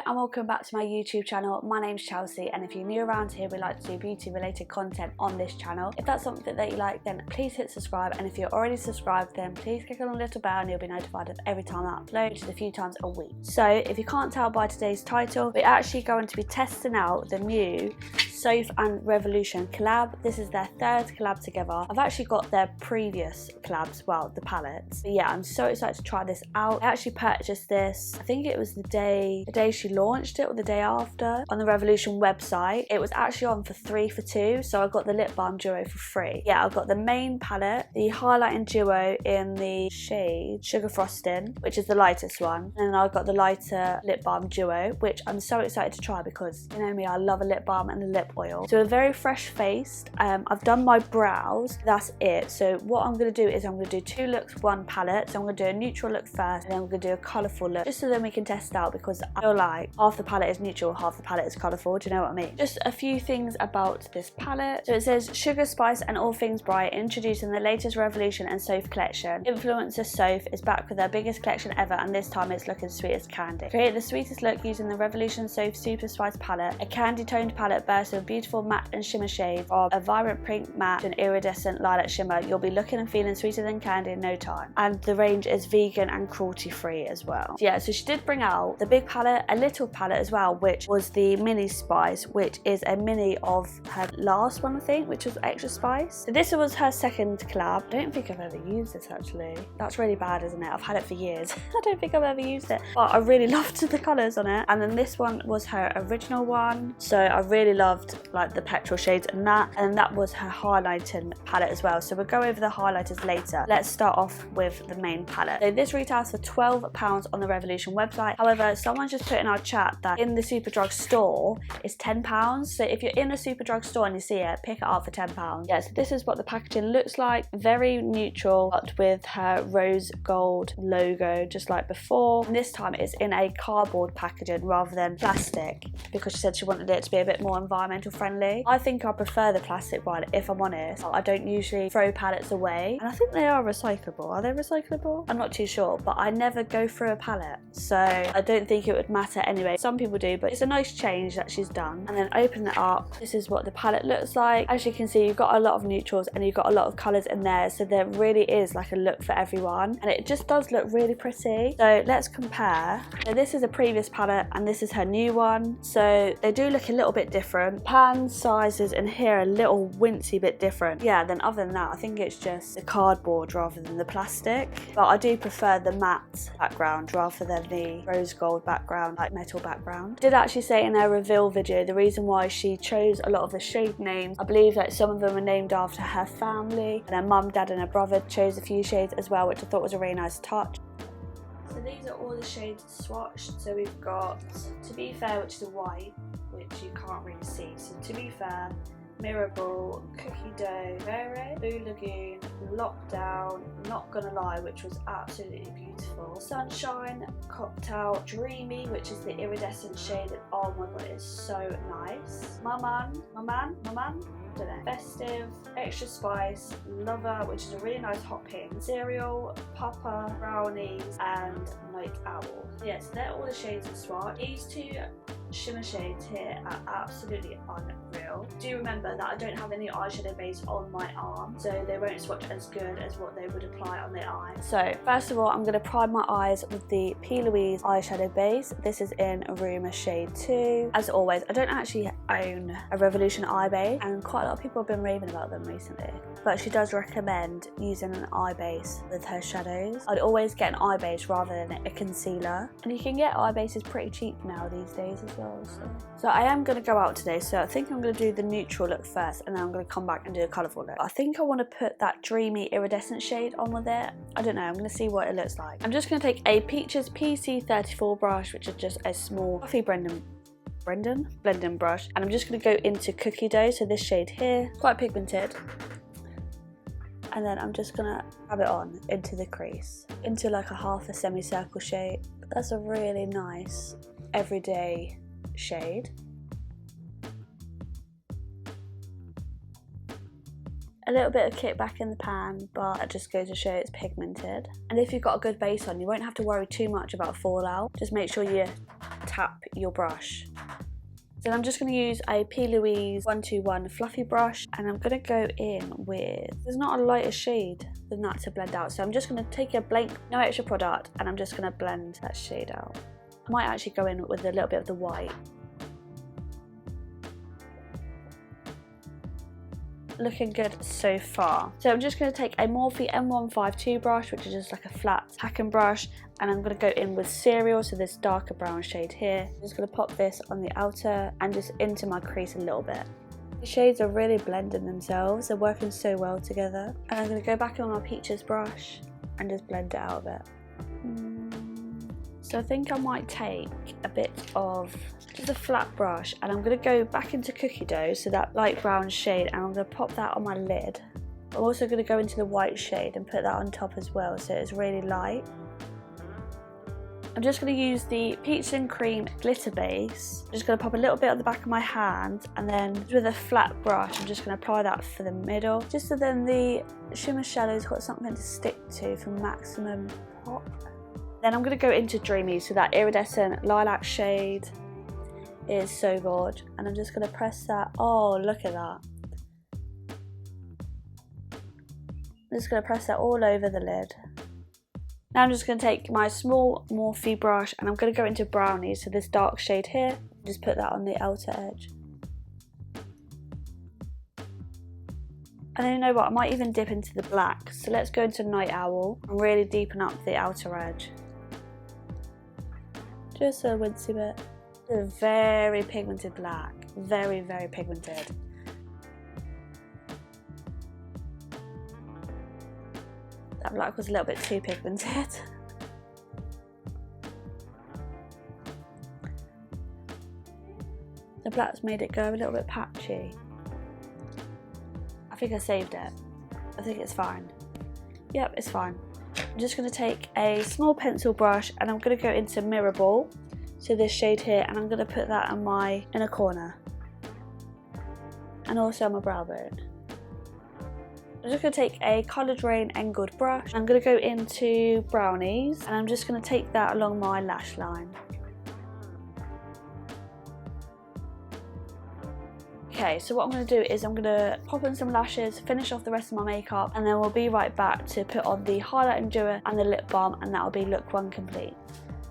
and welcome back to my YouTube channel. My name's Chelsea, and if you're new around here, we like to do beauty related content on this channel. If that's something that you like, then please hit subscribe, and if you're already subscribed, then please click on the little bell and you'll be notified of every time I upload, which is a few times a week. So if you can't tell by today's title, we're actually going to be testing out the new Soph and Revolution collab. This is their third collab together. I've actually got their previous collabs, well, the palettes. But yeah, I'm so excited to try this out. I actually purchased this, I think it was the day she launched it or the day after, on the Revolution website. It was actually on for 3 for 2, so I got the lip balm duo for free. Yeah, I've got the main palette, the highlighting duo in the shade Sugar Frosting, which is the lightest one, and then I've got the lighter lip balm duo, which I'm so excited to try because, you know me, I love a lip balm and a lip oil. So we're very fresh faced. I've done my brows, that's it. So what I'm going to do is I'm going to do 2 looks, 1 palette. So I'm going to do a neutral look first, and then I'm going to do a colourful look, just so then we can test out, because I feel like half the palette is neutral, half the palette is colourful. Do you know what I mean? Just a few things about this palette. So it says sugar, spice and all things bright, introducing the latest Revolution and Soph collection. Influencer Soph is back with their biggest collection ever, and this time it's looking sweet as candy. Create the sweetest look using the Revolution Soph Super Spice palette, a candy toned palette burst with beautiful matte and shimmer shades of a vibrant pink matte and iridescent lilac shimmer. You'll be looking and feeling sweeter than candy in no time. And the range is vegan and cruelty free as well. So yeah, so she did bring out the big palette, a little palette as well, which was the mini spice, which is a mini of her last one, I think, which was extra spice. So this was her second collab. I don't think I've ever used this actually. That's really bad, isn't it? I've had it for years. I don't think I've ever used it, but I really loved the colours on it. And then this one was her original one, so I really loved like the petrol shades and that was her highlighting palette as well. So we'll go over the highlighters later. Let's start off with the main palette. So this retails for £12 on the Revolution website. However, someone just put in our chat that in the Superdrug store it's £10. So if you're in a Superdrug store and you see it, pick it up for £10. Yeah, so this is what the packaging looks like. Very neutral, but with her rose gold logo just like before. And this time it's in a cardboard packaging rather than plastic, because she said she wanted it to be a bit more environmental friendly. I think I prefer the plastic one, if I'm honest. I don't usually throw palettes away, and I think they are recyclable. Are they recyclable? I'm not too sure, but I never go through a palette, so I don't think it would matter anyway. Some people do, but it's a nice change that she's done. And then open it up. This is what the palette looks like. As you can see, you've got a lot of neutrals and you've got a lot of colours in there, so there really is like a look for everyone, and it just does look really pretty. So let's compare. So this is a previous palette and this is her new one, so they do look a little bit different. Pan sizes in here a little wincy bit different. Yeah, then other than that, I think it's just the cardboard rather than the plastic, but I do prefer the matte background rather than the rose gold background, like metal background. Did actually say in her reveal video the reason why she chose a lot of the shade names. I believe that some of them were named after her family, and her mum, dad and her brother chose a few shades as well, which I thought was a really nice touch. So these are all the shades swatched. So we've got To Be Fair, which is a white, which you can't really see. So To Be Fair, Mirable, Cookie Dough, Rare, Blue Lagoon, Lockdown, Not Gonna Lie, which was absolutely beautiful, Sunshine, Cocktail, Dreamy, which is the iridescent shade, and oh my god, it's so nice. Maman, don't know. Festive, Extra Spice, Lover, which is a really nice hot pink, Cereal, Papa, Brownies, and Night Owl. Yes, they're all the shades of swatch. These 2 shimmer shades here are absolutely unreal. Do remember that I don't have any eyeshadow base on my arm, so they won't swatch as good as what they would apply on the eye. So first of all, I'm going to prime my eyes with the P. Louise eyeshadow base. This is in Rumour shade 2. As always, I don't actually own a Revolution eye base, and quite a lot of people have been raving about them recently, but she does recommend using an eye base with her shadows. I'd always get an eye base rather than a concealer, and you can get eye bases pretty cheap now these days as well. So I am going to go out today, so I think I'm going to do the neutral look first, and then I'm going to come back and do a colourful look. I think I want to put that dreamy iridescent shade on with it. I don't know, I'm going to see what it looks like. I'm just going to take a Peaches PC34 brush, which is just a small coffee blending brush, and I'm just going to go into Cookie Dough, so this shade here, quite pigmented, and then I'm just going to rub it on into the crease, into like a half a semicircle shape. That's a really nice everyday shade. A little bit of kickback in the pan, but that just goes to show it's pigmented. And if you've got a good base on, you won't have to worry too much about fallout. Just make sure you tap your brush. Then I'm just going to use a P. Louise 121 fluffy brush, and I'm going to go in with, there's not a lighter shade than that to blend out, so I'm just going to take a blank, no extra product, and I'm just going to blend that shade out. I might actually go in with a little bit of the white. Looking good so far. So I'm just going to take a Morphe M152 brush, which is just like a flat packing brush, and I'm going to go in with Cereal, so this darker brown shade here. I'm just going to pop this on the outer and just into my crease a little bit. The shades are really blending themselves, they're working so well together. And I'm going to go back on my Peaches brush and just blend it out a bit. So I think I might take a bit of just a flat brush, and I'm going to go back into Cookie Dough, so that light brown shade, and I'm going to pop that on my lid. I'm also going to go into the white shade and put that on top as well, so it's really light. I'm just going to use the Peach and Cream glitter base. I'm just going to pop a little bit on the back of my hand, and then with a flat brush I'm just going to apply that for the middle, just so then the shimmer shadow's got something to stick to for maximum pop. Then I'm going to go into Dreamy, so that iridescent lilac shade is so good, and I'm just going to press that. Oh, look at that. I'm just going to press that all over the lid. Now I'm just going to take my small Morphe brush, and I'm going to go into Brownies, so this dark shade here, just put that on the outer edge. And then you know what, I might even dip into the black, so let's go into Night Owl and really deepen up the outer edge. Just a wincy bit. A very pigmented black, very, very pigmented. That black was a little bit too pigmented. The black's made it go a little bit patchy. I think I saved it. I think it's fine. Yep, it's fine. I'm just going to take a small pencil brush, and I'm going to go into Mirror Ball. So this shade here, and I'm going to put that on my inner corner and also on my brow bone. I'm just going to take a Coloured Rain Engold brush. I'm going to go into Brownies, and I'm just going to take that along my lash line. Okay, so what I'm going to do is I'm going to pop in some lashes, finish off the rest of my makeup, and then we'll be right back to put on the highlighting dewy and the lip balm, and that will be look 1 complete.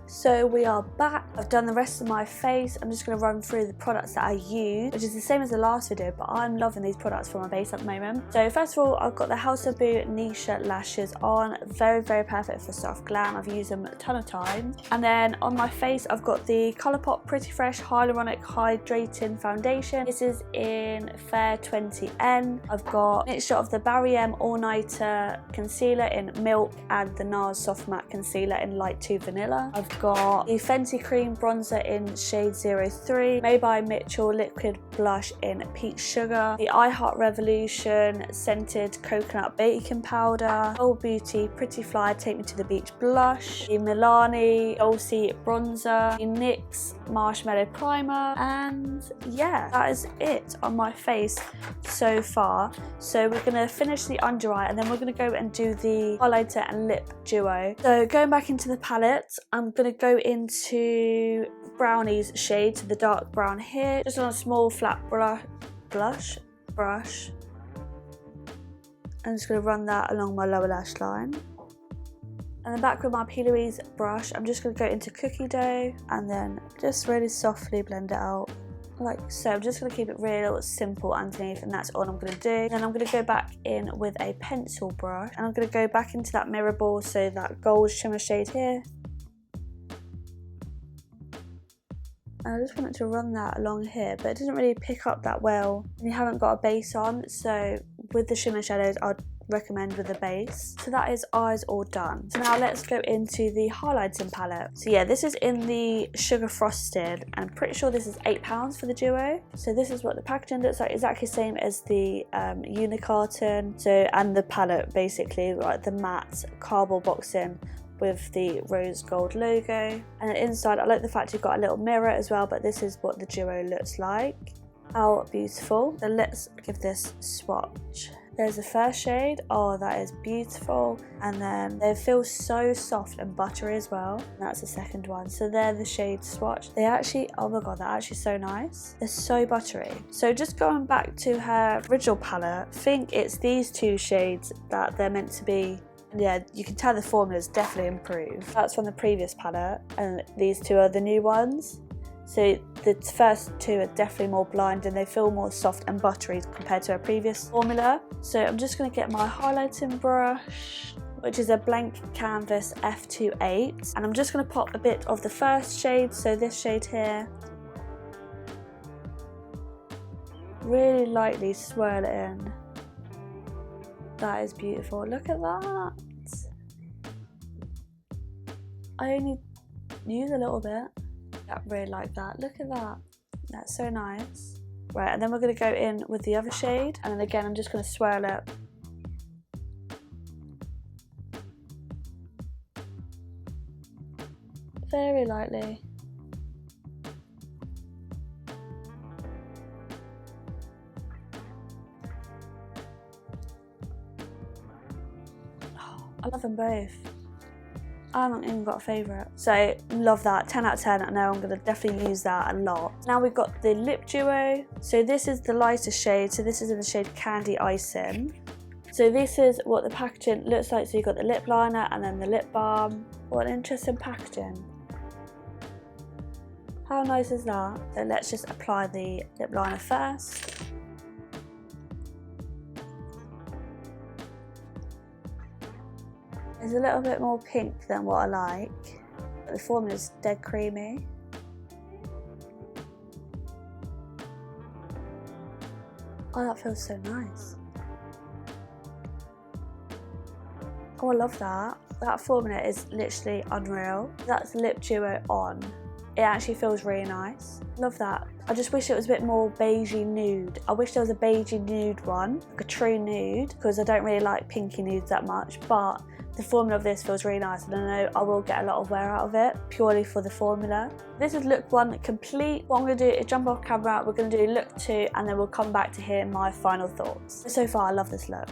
So we are back. I've done the rest of my face. I'm just going to run through the products that I use, which is the same as the last video, but I'm loving these products for my base at the moment. So first of all, I've got the House of Boo Nisha lashes on. Very, very perfect for soft glam. I've used them a ton of times. And then on my face, I've got the Colourpop Pretty Fresh Hyaluronic Hydrating Foundation. This is in Fair 20N. I've got a mixture of the Barry M All Nighter Concealer in Milk and the NARS Soft Matte Concealer in Light 2 Vanilla. I've got the Fenty Cream Bronzer in shade 03, Made by Mitchell Liquid Blush in Peach Sugar, the I Heart Revolution Scented Coconut Baking Powder, Bold Beauty Pretty Fly Take Me to the Beach Blush, the Milani Dolce Bronzer, the NYX Marshmallow Primer, and yeah, that is it on my face so far. So we're going to finish the under eye, and then we're going to go and do the highlighter and lip duo. So going back into the palette, I'm going to go into Brownies shade, to the dark brown here, just on a small flat brush. I'm just going to run that along my lower lash line. And then back with my P. Louise brush, I'm just going to go into Cookie Dough and then just really softly blend it out like so. I'm just going to keep it real simple underneath, and that's all I'm going to do. Then I'm going to go back in with a pencil brush, and I'm going to go back into that Mirror Ball, so that gold shimmer shade here. And I just want it to run that along here, but it doesn't really pick up that well and you haven't got a base on, so with the shimmer shadows I'd recommend with a base. So that is eyes all done. So now let's go into the highlighting palette. So yeah, this is in the Sugar Frosted, and I'm pretty sure this is £8 for the duo. So this is what the packaging looks like, exactly the same as the unicarton, so, and the palette basically, like the matte cardboard boxing with the rose gold logo. And then inside, I like the fact you've got a little mirror as well, but this is what the duo looks like. How beautiful. So let's give this a swatch. There's the first shade. Oh, that is beautiful. And then they feel so soft and buttery as well. And that's the second one. So they're the shades swatch. They actually, oh my god, they're actually so nice. They're so buttery. So just going back to her original palette, I think it's these two shades that they're meant to be. Yeah, you can tell the formula's definitely improved. That's from the previous palette, and these two are the new ones. So the first two are definitely more blind and they feel more soft and buttery compared to our previous formula. So I'm just going to get my highlighting brush, which is a blank canvas f2.8, and I'm just going to pop a bit of the first shade, so this shade here. Really lightly swirl it in. That is beautiful. Look at that. I only use a little bit. I really like that. Look at that. That's so nice. Right, and then we're going to go in with the other shade, and then again I'm just going to swirl it. Very lightly. Oh, I love them both. I haven't even got a favourite. So, love that. 10 out of 10. I know I'm going to definitely use that a lot. Now we've got the lip duo. So this is the lighter shade. So this is in the shade Candy Icing. So this is what the packaging looks like. So you've got the lip liner and then the lip balm. What an interesting packaging. How nice is that? So let's just apply the lip liner first. It's a little bit more pink than what I like, but the formula is dead creamy. Oh, that feels so nice. Oh, I love that. That formula is literally unreal. That's lip duo on. It actually feels really nice. Love that. I just wish it was a bit more beigey nude. I wish there was a beigey nude one, like a true nude, because I don't really like pinky nudes that much, but the formula of this feels really nice, and I know I will get a lot of wear out of it purely for the formula. This is look 1 complete. What I'm going to do is jump off camera, we're going to do look 2, and then we'll come back to hear my final thoughts. So far I love this look.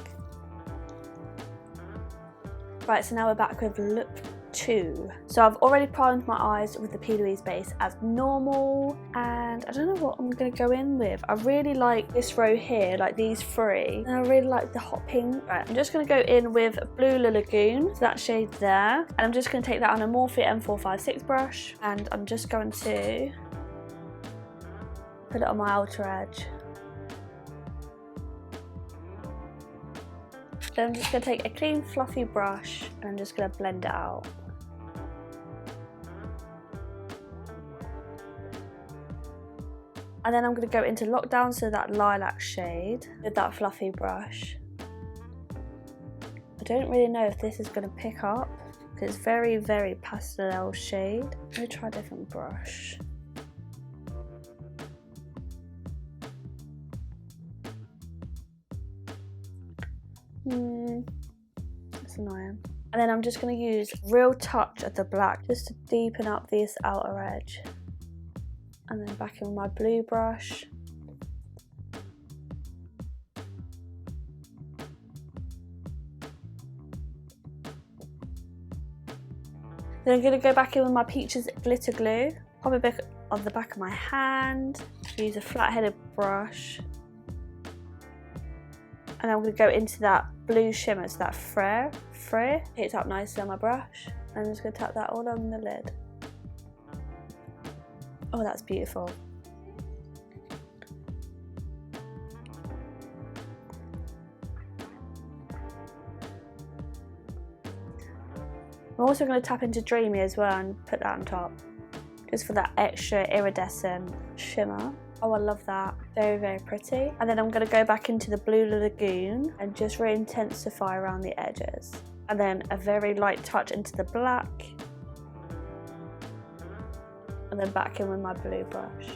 Right, so now we're back with look 2. So I've already primed my eyes with the P. Louise base as normal, and I don't know what I'm going to go in with. I really like this row here, like these 3, and I really like the hot pink. Right, I'm just going to go in with Blue Lagoon, so that shade there, and I'm just going to take that on a Morphe M456 brush, and I'm just going to put it on my outer edge. Then I'm just going to take a clean fluffy brush and I'm just going to blend it out. And then I'm going to go into Lockdown, so that lilac shade, with that fluffy brush. I don't really know if this is going to pick up because it's very, very pastel shade. Let me try a different brush. That's annoying. And then I'm just going to use Real Touch of the black just to deepen up this outer edge. And then back in with my blue brush. Then I'm going to go back in with my Peaches glitter glue. Pop it back on the back of my hand. Use a flat-headed brush. And I'm going to go into that blue shimmer, so that Frere. Picked up nicely on my brush. I'm just going to tap that all on the lid. Oh, that's beautiful. I'm also going to tap into Dreamy as well and put that on top, just for that extra iridescent shimmer. Oh, I love that. Very, very pretty. And then I'm going to go back into the Blue Lagoon and just re-intensify around the edges. And then a very light touch into the black. And then back in with my blue brush.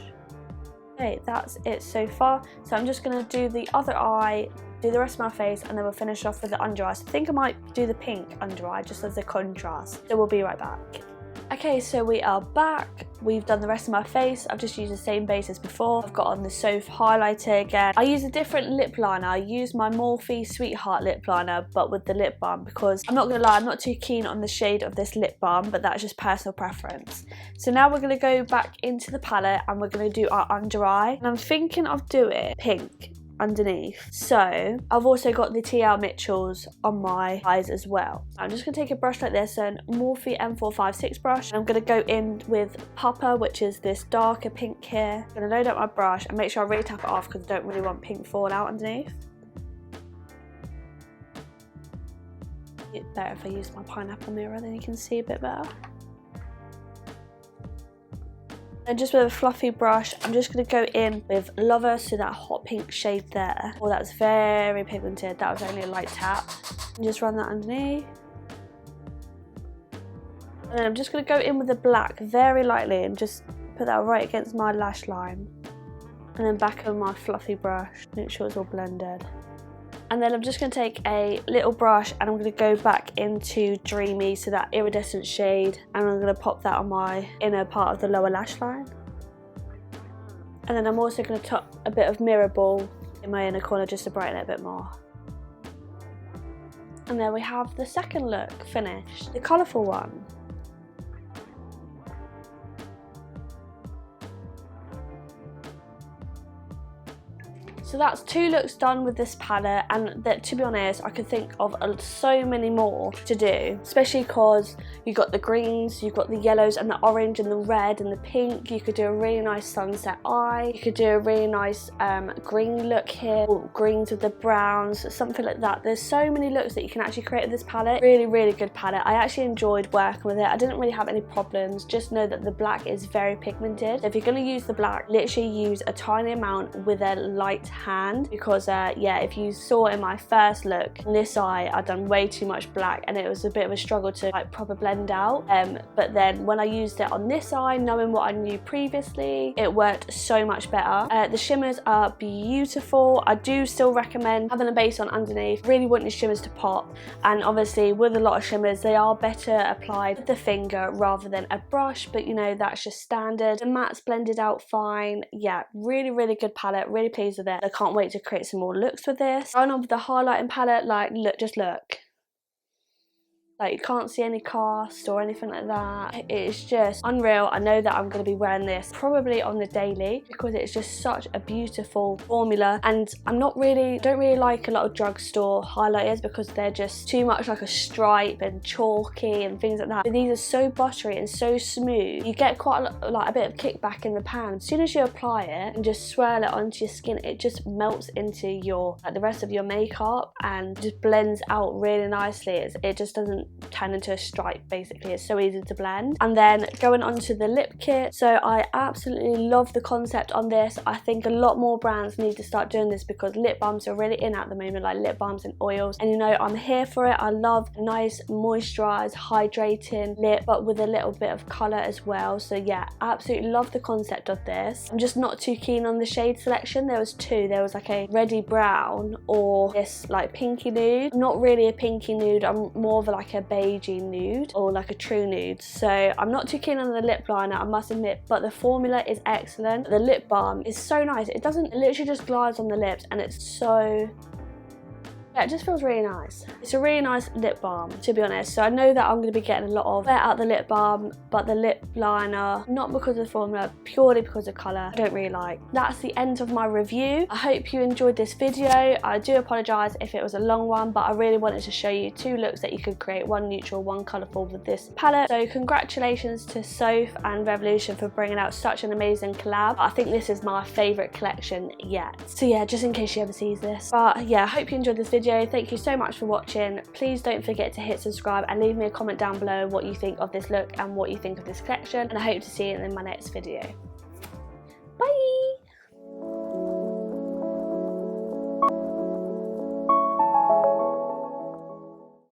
Okay, that's it so far. So I'm just going to do the other eye, do the rest of my face, and then we'll finish off with the under eye. So I think I might do the pink under eye just as a contrast. So we'll be right back. Okay, so we are back. we've done the rest of my face, I've just used the same base as before. I've got on the Soph highlighter again. I use a different lip liner. I use my Morphe Sweetheart lip liner, but with the lip balm, because I'm not gonna lie, I'm not too keen on the shade of this lip balm, but that's just personal preference. So now we're gonna go back into the palette and we're gonna do our under eye. And I'm thinking of doing pink underneath. So I've also got the TL Mitchells on my eyes as well. I'm just gonna take a brush like this, an Morphe M456 brush, and I'm gonna go in with Papa, which is this darker pink here. I'm gonna load up my brush and make sure I really tap it off because I don't really want pink fall out underneath. It's better if I use my pineapple mirror, then you can see a bit better. And just with a fluffy brush, I'm just going to go in with Lover, so that hot pink shade there. Oh, that's very pigmented. That was only a light tap. And just run that underneath. And then I'm just going to go in with the black very lightly and just put that right against my lash line. And then back on my fluffy brush, make sure it's all blended. And then I'm just going to take a little brush and I'm going to go back into Dreamy, so that iridescent shade, and I'm going to pop that on my inner part of the lower lash line. And then I'm also going to top a bit of Mirror Ball in my inner corner just to brighten it a bit more. And there we have the second look finished, the colourful one. So that's 2 looks done with this palette, and that, to be honest, I could think of so many more to do, especially because you've got the greens, you've got the yellows and the orange and the red and the pink. You could do a really nice sunset eye, you could do a really nice green look here, or greens with the browns, something like that. There's so many looks that you can actually create with this palette. Really, really good palette. I actually enjoyed working with it. I didn't really have any problems. Just know that the black is very pigmented. So if you're going to use the black, literally use a tiny amount with a light hand, because yeah, if you saw in my first look, in this eye I'd done way too much black and it was a bit of a struggle to like proper blend out, but then when I used it on this eye, knowing what I knew previously, it worked so much better. The shimmers are beautiful. I do still recommend having a base on underneath. Really want your shimmers to pop, and obviously with a lot of shimmers they are better applied with the finger rather than a brush, but you know, that's just standard. The matte's blended out fine. Yeah, really, really good palette, really pleased with it. I can't wait to create some more looks with this. Going on with the highlighting palette, like look, just look. Like, you can't see any cast or anything like that. It's just unreal. I know that I'm going to be wearing this probably on the daily because it's just such a beautiful formula, and don't really like a lot of drugstore highlighters because they're just too much like a stripe and chalky and things like that. But these are so buttery and so smooth. You get quite a bit of kickback in the pan. As soon as you apply it and just swirl it onto your skin, it just melts into your the rest of your makeup and just blends out really nicely. It just doesn't turn into a stripe. Basically, it's so easy to blend. And then going on to the lip kit, so I absolutely love the concept on this. I think a lot more brands need to start doing this because lip balms are really in at the moment, like lip balms and oils, and you know, I'm here for it. I love a nice moisturized hydrating lip but with a little bit of color as well. So yeah, absolutely love the concept of this. I'm just not too keen on the shade selection. There was 2. There was like a reddy brown or this like pinky nude. I'm not really a pinky nude, I'm more of like a beigey nude or like a true nude, so I'm not too keen on the lip liner, I must admit, but the formula is excellent. The lip balm is so nice. It literally just glides on the lips, and it's so, yeah, it just feels really nice. It's a really nice lip balm, to be honest. So I know that I'm going to be getting a lot of wear out the lip balm, but the lip liner, not because of the formula, purely because of colour, I don't really like. That's the end of my review. I hope you enjoyed this video. I do apologise if it was a long one, but I really wanted to show you 2 looks that you could create, one neutral, one colourful with this palette. So congratulations to Soph and Revolution for bringing out such an amazing collab. I think this is my favourite collection yet. So yeah, just in case she ever sees this. But yeah, I hope you enjoyed this video. Thank you so much for watching. Please don't forget to hit subscribe and leave me a comment down below what you think of this look and what you think of this collection, and I hope to see you in my next video.